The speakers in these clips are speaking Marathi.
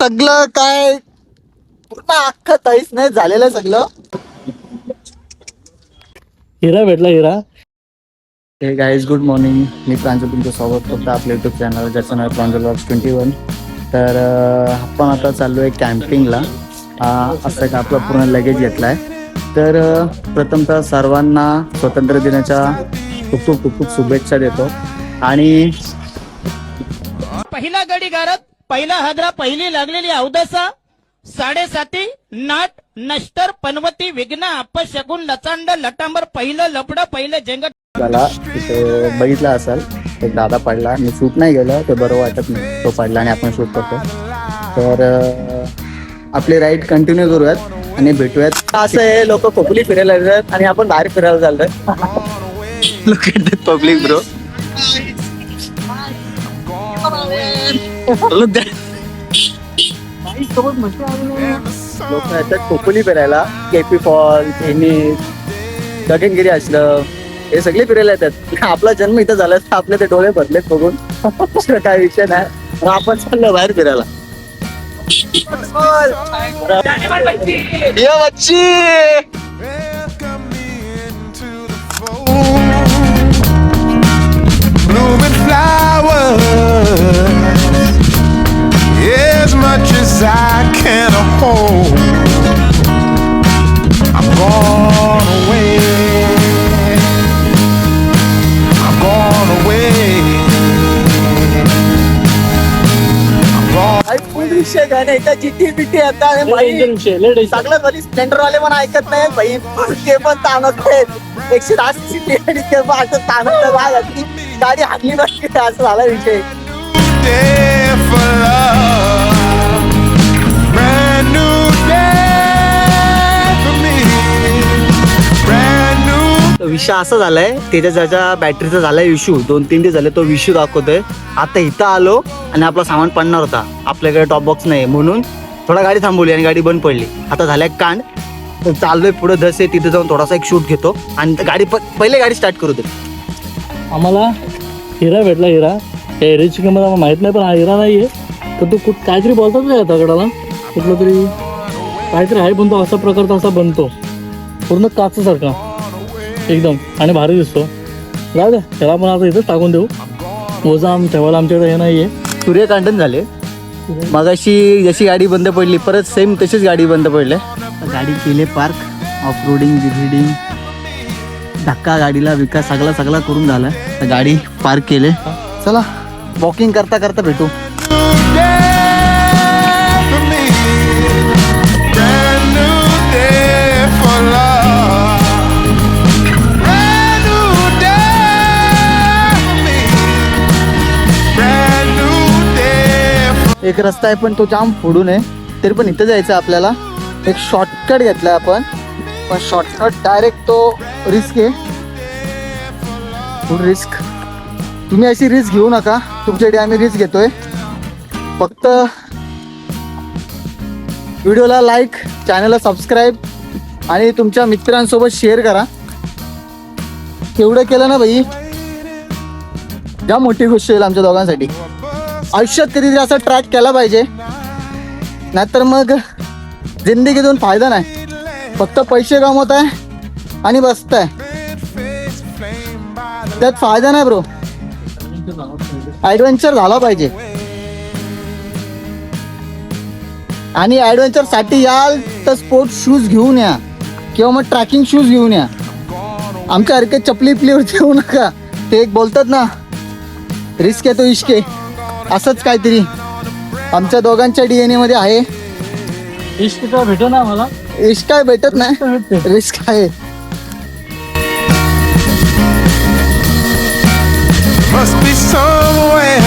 सगळं काय पूर्ण अख्खं तहीच नाही झालेलं सगळं. हिरा भेटला हिरा. हे गाईज गुड मॉर्निंग. मी प्रांजल तुमचं स्वागत करतो आपल्या यूट्यूब चॅनल ज्याचं नाव प्रांजल व्लॉग्स 21. तर आपण आता चाललो आहे कॅम्पिंगला. असं का आपला पूर्ण लगेज घेतला आहे. तर प्रथमतः सर्वांना स्वातंत्र्य दिनाच्या खूप खूप खूप खूप शुभेच्छा देतो. आणि पहिला गडी गारत, पहिला हादरा, पहिली लागलेली अवदसा, 7:30 नाट नष्टर पनवती विघ्न अपशगुन लचांड लटांबर, पहिलं लपड, पहिलं जेंगट. मला तिथे बघितला असाल एक दादा पडला. मी शूट नाही गेलो, ते बरं वाटत नाही. तो पडला आणि आपण शूट करतो. तर आपली राईड कंटिन्यू करूयात आणि भेटूयात. असं आहे, लोक खोपली फिरायला येतात आणि आपण बाहेर फिरायला चाललोय. Look at the public bro. लोक येतात खोपोली फिरायला. केपी फॉल, फेनीस, गगनगिरी असलं हे सगळे फिरायला येतात. आपला जन्म इथं झाला तर आपले ते डोळे भरलेत बघून. काय विषय नाही. आपण चाललो बाहेर फिरायला. ये बच्ची blooming flowers, as much as I can hold. I'm gone away. I'm gone away. I'm gone. फुल विषय गाणे एका जिटी बिटी आता सगळं घरी स्प्लेंडर वाले पण ऐकत नाही भाई. ते पण ताणत आहेत 110 सीटी आणि ते पण असं ताणत गाडी हाडली नसते. असं झाला विषय. Day for love, brand new day for me, brand new. विषय असा झालाय, त्याच्या ज्याच्या बॅटरीचा झालाय इश्यू. 2-3 दिवस झाले तो इश्यू दाखवतोय. आता इथं आलो आणि आपला सामान पडणार होता. आपल्याकडे टॉप बॉक्स नाही म्हणून थोडा गाडी थांबवली आणि गाडी बंद पडली. आता झालाय कांड. तर चाललोय पुढे धस आहे, तिथे जाऊन थोडासा एक शूट घेतो आणि गाडी पहिले गाडी स्टार्ट करू दे. आम्हाला हिरा भेटला. हिरा हे हिऱ्याची किंमत आम्हाला माहित नाही, पण हा हिरा नाहीये. तर तो काहीतरी बोलतात नाही दगडाला, कुठलं तरी काहीतरी आहे, पण तो असा प्रकारचा असा बनतो पूर्ण काचसारखा एकदम आणि भारी दिसतो. जाऊ द्या, त्याला पण आता इथंच टाकून देऊ. मोजा ठेवायला आमच्याकडे हे नाहीये. सूर्यकांडन झाले. मगाशी जशी गाडी बंद पडली परत सेम तशीच गाडी बंद पडली. गाडी केले पार्क. ऑफ रोडिंग बिडिंग धक्का गाडीला विकास सगळा करून झाला. तर गाडी पार्क केले. चला वॉकिंग करता करता भेटू. Day for me, brand new day for love, brand new day for me, brand new day for. एक रस्ता आहे पण तो जाम फोडून आहे. तरी पण इथं जायचं आपल्याला. एक शॉर्टकट घेतलाय आपण, पण शॉर्टकट डायरेक्ट तो रिस्क आहे. फुल रिस्क. तुम्ही अशी रिस्क घेऊ नका. तुमच्याकडे आम्ही रिस्क घेतोय. फक्त व्हिडिओला लाईक, चॅनलला सबस्क्राईब आणि तुमच्या मित्रांसोबत शेअर करा. एवढं केलं ना भाई, जाम मोठी गोष्ट होईल आमच्या दोघांसाठी. आयुष्यात कधीतरी असा ट्रॅक केला पाहिजे, नाहीतर मग जिंदगीतून फायदा नाही. फक्त पैसे कमवत आहे आणि बसताय, त्यात फायदा नाही ब्रो. ॲडव्हेंचर झाला पाहिजे. आणि ॲडव्हेंचर साठी याल तर स्पोर्ट्स शूज घेऊन या किंवा मग ट्रॅकिंग शूज घेऊन या. आमच्या सारखे चपली प्लीवर येऊ नका. ते एक बोलतात ना, रिस्क आहे तो इश्क आहे, असंच काहीतरी आमच्या दोघांच्या DNA मध्ये आहे. इश्क तर भेटो ना आम्हाला. इश्क काय भेटत नाही, रिस्क आहे. Must be somewhere.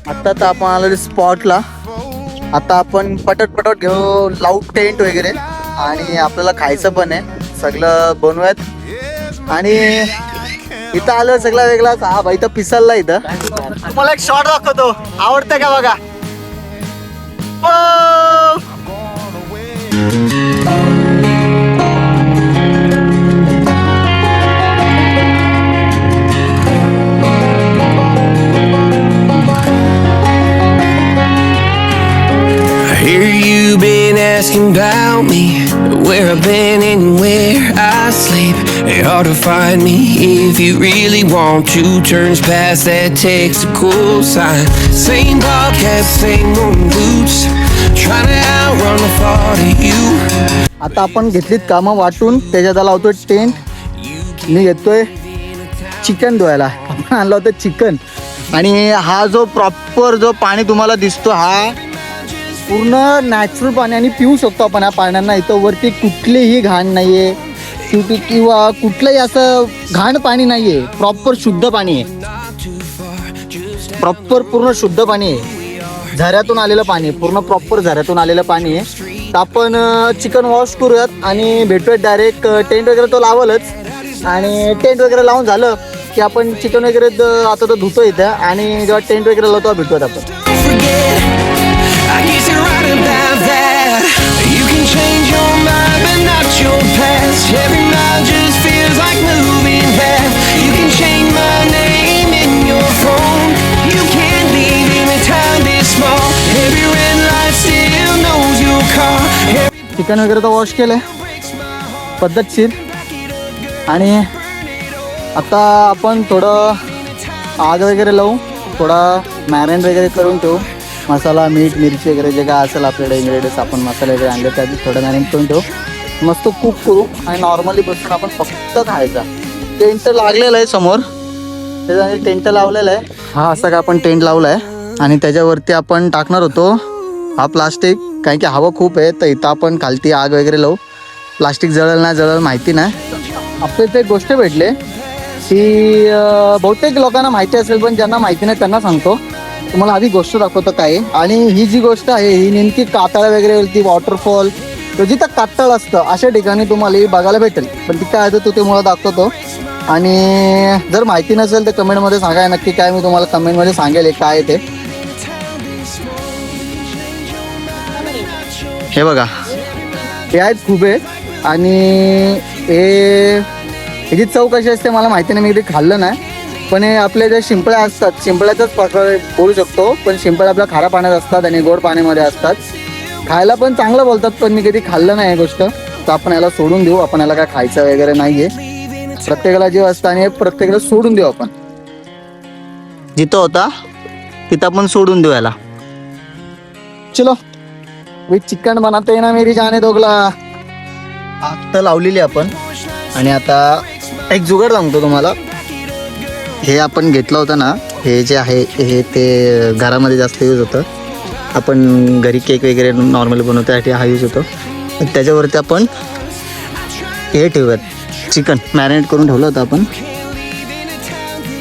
आता तर आपण आलो स्पॉटला. आता आपण पटट घेऊ, लावू टेंट वगैरे आणि आपल्याला खायचं पण आहे. सगळं बनवूयात. आणि इथं आलं सगळं वेगळाच. हा भाई तर पिसलला इथं. तुम्हाला एक शॉट दाखवतो, आवडतं का बघा. asking about me, where I've been and where I sleep. It's hard to find me if you really want to. Turns past that takes a cool sign. Same podcast, same old boots. Trying to outrun the thought of you. आता आपण घेतलीत कामं वाटून त्याच्यात लावतोय टेंट. मी घेतोय चिकन धुवायला. आपण आणलं होतं चिकन. आणि हा जो प्रॉपर जो पाणी तुम्हाला दिसतो हा पूर्ण नॅचरल पाणी आणि पिऊ शकतो आपण. या पाण्यांना इथं वरती कुठलीही घाण नाहीये किंवा कुठलंही असं घाण पाणी नाहीये. प्रॉपर शुद्ध पाणी आहे. प्रॉपर पूर्ण शुद्ध पाणी आहे. झऱ्यातून आलेलं पाणी पूर्ण प्रॉपर झऱ्यातून आलेलं पाणी आहे. तर आपण चिकन वॉश करूयात आणि भेटूयात डायरेक्ट. टेंट वगैरे तो लावलच आणि टेंट वगैरे लावून झालं की आपण चिकन वगैरे आता तो धुतो इथं आणि जेव्हा टेंट वगैरे लावतो भेटूयात आपण. I guess you're right about that. You can change your mind, but not your past. Every mile just feels like moving back. You can change my name in your phone. You can't leave in a town this small. Every red light still knows your car. Chicken वगैरे तर वॉश केलंय पद्धतशीर. आणि आता आपण थोडं आग वगैरे लावू. थोडा मॅरिनेट वगैरे करून ठेवू. मसाला मीठ मिरची वगैरे जे काय असेल आपल्याकडे इंग्रेडियंट्स आपण मसाले वगैरे आणले त्याआधी थोडं मॅरिनेट करून ठेवू. मस्त कुक करू आणि नॉर्मली बसून आपण फक्त खायचा. टेंट लागलेलं आहे समोर. त्याच्यामध्ये टेंट लावलेला आहे. हा असा का आपण टेंट लावला आहे आणि त्याच्यावरती आपण टाकणार होतो हा प्लास्टिक. कारण की हवा खूप आहे तर इथं आपण खालती आग वगैरे लावू. प्लास्टिक जळेल नाही जळेल माहिती नाही. आपल्या इथे एक गोष्ट भेटले की बहुतेक लोकांना माहिती असेल पण ज्यांना माहिती नाही त्यांना सांगतो. तुम्हाला आधी गोष्ट दाखवतो काय. आणि ही जी गोष्ट आहे ही नेमकी कातळ वगैरे ती वॉटरफॉल तर जिथं कातळ असतं अशा ठिकाणी तुम्हाला ही बघायला भेटेल. पण ती काय आहे तो ते मला दाखवतो. आणि जर माहिती नसेल तर कमेंटमध्ये सांगा नक्की काय. मी तुम्हाला कमेंटमध्ये सांगेल काय ते. हे बघा हे आहेत खुबे आणि ह्याची चव कशी असते मला माहिती नाही. मी कधी खाल्लं नाही. पण हे आपल्या ज्या शिंपळ्या असतात शिंपळ्याचाच प्रकार बोलू शकतो. पण शिंपळ्या आपल्या खाऱ्या पाण्यात असतात आणि गोड पाण्यामध्ये असतात. खायला पण चांगलं बोलतात पण मी कधी खाल्लं नाही ही गोष्ट. तर आपण याला सोडून देऊ. आपण याला काय खायचं वगैरे नाहीये. प्रत्येकाला जे असतं आणि प्रत्येकाला सोडून देऊ आपण. जिथं होता तिथं आपण सोडून देऊ याला. चलो विथ चिकन बनाते ना मेरी जाने दोगला. आग तर लावलेली आपण. आणि आता एक जुगाड सांगतो तुम्हाला. हे आपण घेतलं होतं ना हे जे आहे हे ते घरामध्ये जास्त यूज होतं. आपण घरी केक वगैरे नॉर्मली बनवण्यासाठी हा यूज होतो. त्याच्यावरती आपण हे ठेवूयात चिकन मॅरिनेट करून ठेवलं होतं आपण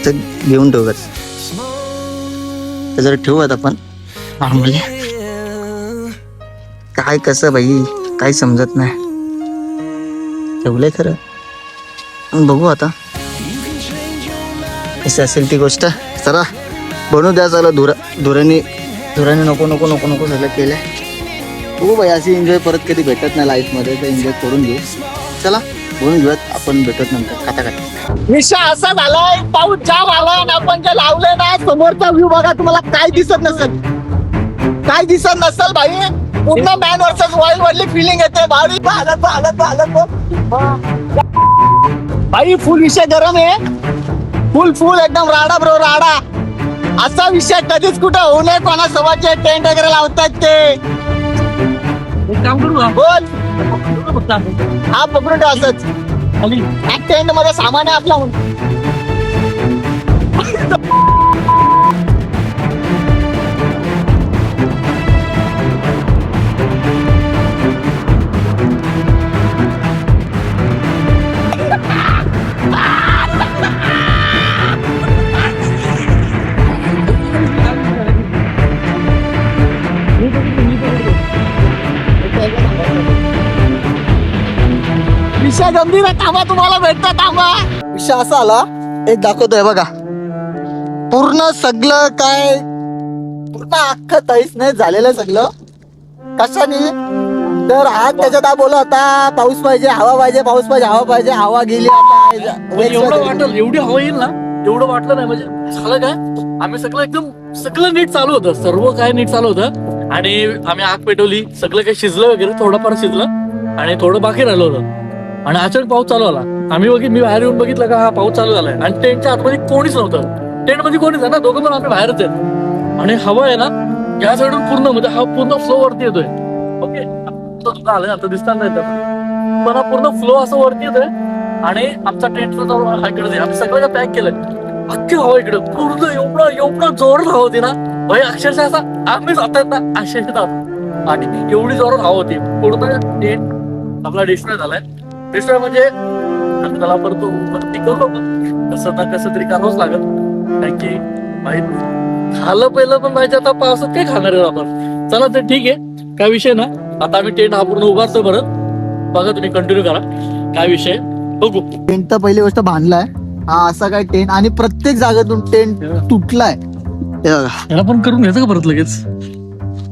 ते घेऊन ठेवूयात. त्याच्यावर ठेवूयात आपण नॉर्मली. काय कसं बाई काही समजत नाही. ठेवलंय खरं बघू आता कशी असेल ती गोष्ट. चला बनवू द्या. चला धुराने नको नको नको नको सगळं केलं. हो बाई अशी एन्जॉय परत कधी भेटत नाही लाईफमध्ये तर एन्जॉय करून घेऊ. चला बनवून घेऊयात आपण भेटत नंतर खाता खाता. विषय असा झालाय पाऊस जाम आला आणि आपण जे लावलंय ना समोरचा व्ह्यू बघा. तुम्हाला काय दिसत नसेल काय दिसत नसेल भाई. पूर्ण मॅन वर्सेस वाईल्ड वाली फिलिंग येते भाई. भाई फुल विषय गरम आहे. फुल एकदम राडा ब्रो राडा. असा विषय कधीच कुठं होऊ नये. कोणासोबतचे टेंट वगैरे लावतात ते बोल हा पकडून ठेव असंच. टेंट मध्ये सामान आहे आपला. विषय गंभीर आहे. थांबा तुम्हाला भेटतं थांबा. विषय असा आला एक दाखवतोय बघा. पूर्ण सगळं काय पूर्ण अख्खं तहीच नाही झालेलं सगळं. कशाने तर आज त्याच्यात बोलत होता पाऊस पाहिजे हवा पाहिजे पाऊस पाहिजे हवा पाहिजे. हवा गेली आता. एवढं वाटलं एवढी हवा येईल ना एवढं वाटलं नाही. म्हणजे झालं काय आम्ही सगळं नीट चालू होतं. सर्व काय नीट चालू होतं आणि आम्ही आग पेटवली, सगळं काही शिजलं वगैरे, थोडंफार शिजलं आणि थोडं बाकी राहिलं होतं आणि अचानक पाऊस चालू आला. मी बाहेर येऊन बघितलं का हा पाऊस चालू झालाय आणि टेंटच्या आतमध्ये कोणीच नव्हतं. टेंट मध्ये कोणीच आहे ना, दोघं पण आम्ही बाहेरच आहेत आणि हवा आहे ना या साईडून पूर्ण म्हणजे हा पूर्ण फ्लो वरती येतोय. ओके सुद्धा आलंय आता दिसतात नाही पण हा पूर्ण फ्लो असं वरती येतोय आणि आमचा टेंट सुद्धा इकडे आम्ही सगळं पॅक केलंय. अख्खी हवा इकडे पूर्ण एवढं जोरात हवा होती ना भाई, अक्षरशः असा आम्ही जातात ना अक्षरशः आणि एवढी जोरात हवा होती. पूर्ण टेंट आपला डिस्ट्रॉय झालाय. डिस्ट्रॉय म्हणजे त्याला परत टिकवलं कसं ना कसं तरी करावंच लागत, कारण की भाई खाल्लं पहिलं पण पाहिजे. आता पावसात काय खाणार आहे आपण. चला तर ठीक आहे, काय विषय ना. आता आम्ही टेंट हा पूर्ण उभारतो परत. बघा तुम्ही कंटिन्यू करा काय विषय बघू. टेंट तर पहिली गोष्ट बांधलाय, हा असा काय टेंट आणि प्रत्येक जागेतून टेंट तुटलाय. हे बघा याला पण करून घ्यायचं का परत लगेच.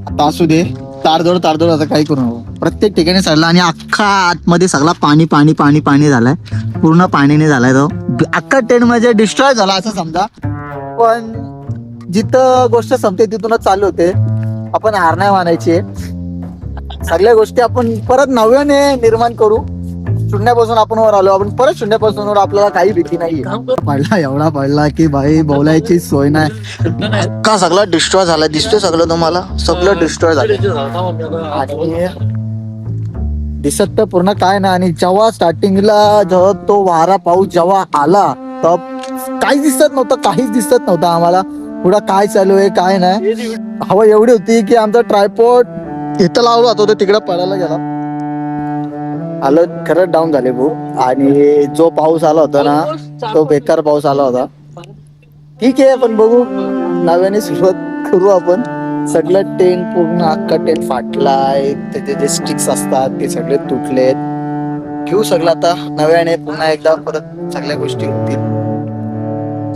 आता असू दे, तारदोड आता काय करू नको. प्रत्येक ठिकाणी सडला आणि अख्खा आतमध्ये सगळा पाणी पाणी पाणी पाणी झालाय, पूर्ण पाणीने झालाय तो अख्खा टेंट म्हणजे डिस्ट्रॉय झाला असं समजा. पण जिथं गोष्ट संपते तिथूनच चालू होते. आपण हार नाही मानायची, सगळ्या गोष्टी आपण परत नव्याने निर्माण करू. शून्यापासून आपण वर आलो, आपण परत शून्यापासून वर, आपल्याला काही भीती नाहीये. पडला एवढा पडला की भाई बोलायची सोय नाही. का सगळा डिस्ट्रॉय झाला दिसतोय सगळं तुम्हाला, सगळं डिस्ट्रॉय झालं आणि दिसत तर पूर्ण काय ना. आणि जेव्हा स्टार्टिंगला जेव्हा तो वारा पाऊस जेव्हा आला तर काहीच दिसत नव्हतं, काहीच दिसत नव्हतं आम्हाला पुढं काय चालू आहे काय नाही. हवा एवढी होती की आमचा ट्रायपॉड इथं लावला होता तो तिकडे पडायला गेला. आलं खरंच डाऊन झाले भाऊ. आणि जो पाऊस आला होता ना तो बेकार पाऊस आला होता. ठीक आहे, पण बघू नव्याने सुरुवात करू आपण. सगळं टेंट पूर्ण अख्खा टेंट फाटलाय, त्याचे जे स्टिक्स असतात ते सगळे तुटलेत. घेऊ सगळं आता नव्याने पुन्हा एकदा परत सगळ्या गोष्टी होतील.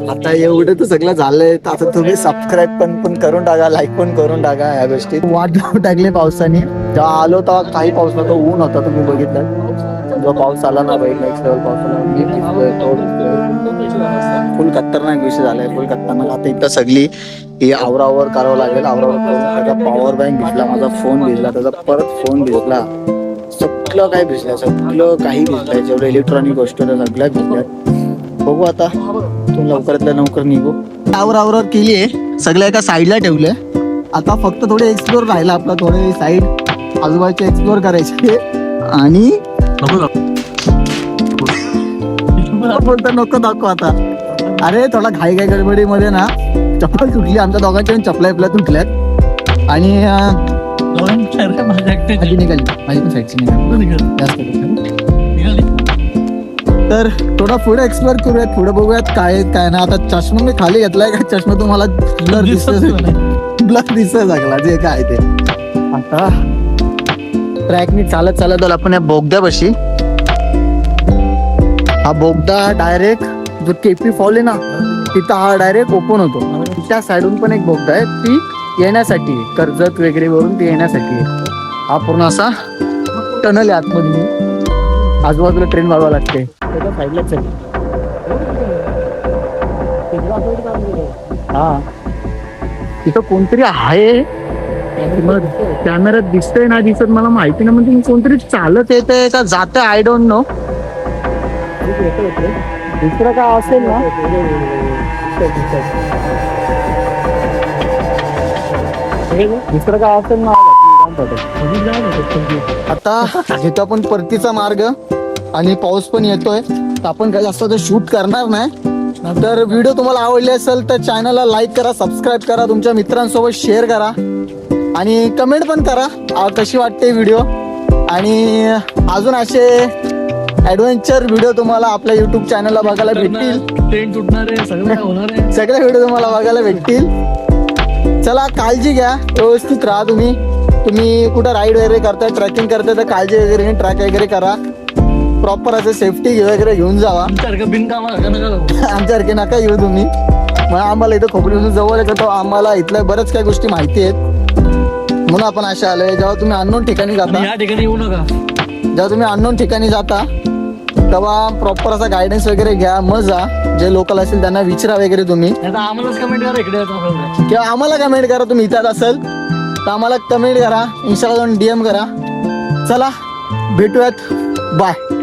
आता एवढं तर सगळं झालंय, आता तुम्ही सबस्क्राईब पण करून टाका, लाईक पण करून टाका. या गोष्टी वाट टाकले पावसाने. जेव्हा आलो तेव्हा काही पाऊस नव्हता, ऊन होता. तुम्ही बघितलं जो पाऊस आला ना बाई, नेक्स्ट लेवल पाऊस फुल खतरनाक विषय झालाय, फुल खतरनाक. आता इथं सगळी ही आवरावर करावं लागेल. आवरावर करून त्याचा पॉवर बँक भिजला, माझा फोन भिजला, त्याचा परत फोन भिजला, सगळं काय भिजलं, सगळं काही भिजलंय. जेवढं इलेक्ट्रॉनिक गोष्टी सगळ्या भिजल्यात. बघू आता तू लवकरातल्या लवकर निघू. आवरावर केलीये, सगळ्या एका साईडला ठेवले. आता फक्त थोडे एक्सप्लोर राहिला आपला, थोडे साईड आजूबाजूचे एक्सप्लोर करायचे. आणि बोलता नको दाखव आता. अरे थोडा घाई गडबडीमध्ये ना चप्पल तुटली, आमच्या दोघांच्या चपला तुटल्यात. आणि निघाली माझी पण साईडची निघाली. तर थोडा पुढे एक्सप्लोर करूयात, पुढे बघूयात काय काय ना. आता चष्मा मी खाली घेतलाय का, चष्मा तुम्हाला ब्लर दिसतोय सगळा जे काय ते. आता ट्रॅकनी चालत चालत आपण या बोगद्यापाशी, हा बोगदा डायरेक्ट जो केपी फॉल आहे ना तिथं हा डायरेक्ट ओपन होतो. त्या साईडून पण एक बोगदा आहे, ती येण्यासाठी कर्जत वगैरे वरून ती येण्यासाठी. हा पूर्ण असा टनल आहे आतमध्ये, आजूबाजूला ट्रेन वाढवा लागते. त्याच्या साईडलाच आहे. हा तिथं कोणतरी आहे, कॅमेऱ्यात दिसतंय ना दिसत मला माहिती ना. म्हणजे कोणतरी चालत येतंय का जात, आय डोंट नो. दुसरं काय असेल ना, दुसरं काय असेल ना. आता घेतो आपण परतीचा मार्ग आणि पाऊस पण येतोय, तर आपण काय जास्त शूट करणार नाही. तर व्हिडिओ तुम्हाला आवडले असेल तर चॅनलला लाईक करा, सबस्क्राईब करा, तुमच्या मित्रांसोबत शेअर करा आणि कमेंट पण करा कशी वाटते व्हिडिओ. आणि अजून असे ॲडव्हेंचर व्हिडिओ तुम्हाला आपल्या युट्यूब चॅनलला बघायला भेटतील. ट्रेन तुटणार आहे, सगळं होणार आहे, सगळे व्हिडिओ तुम्हाला बघायला भेटतील. चला काळजी घ्या, व्यवस्थित राहा. तुम्ही कुठं राईड वगैरे करताय, ट्रॅकिंग करताय तर काळजी वगैरे ट्रॅक वगैरे करा. प्रॉपर असं सेफ्टी वगैरे घेऊन जावा. आमच्यासारखे नका येऊ तुम्ही. मग आम्हाला इथं खोपडीपासून जवळ आहे तर आम्हाला इथल्या बऱ्याच काही गोष्टी माहिती आहेत म्हणून आपण अशा आलोय. जेव्हा तुम्ही अननोन ठिकाणी जाता, या ठिकाणी येऊ नका. जेव्हा तुम्ही अननोन ठिकाणी जाता तेव्हा प्रॉपर असा गायडन्स वगैरे घ्या, मग जा. जे लोकल असेल त्यांना विचारा वगैरे तुम्ही, आम्हालाच कमेंट करा इकडे, किंवा आम्हाला कमेंट करा तुम्ही इथं असेल तर आम्हाला कमेंट करा, इंस्टाला जाऊन DM करा. चला भेटूयात, बाय.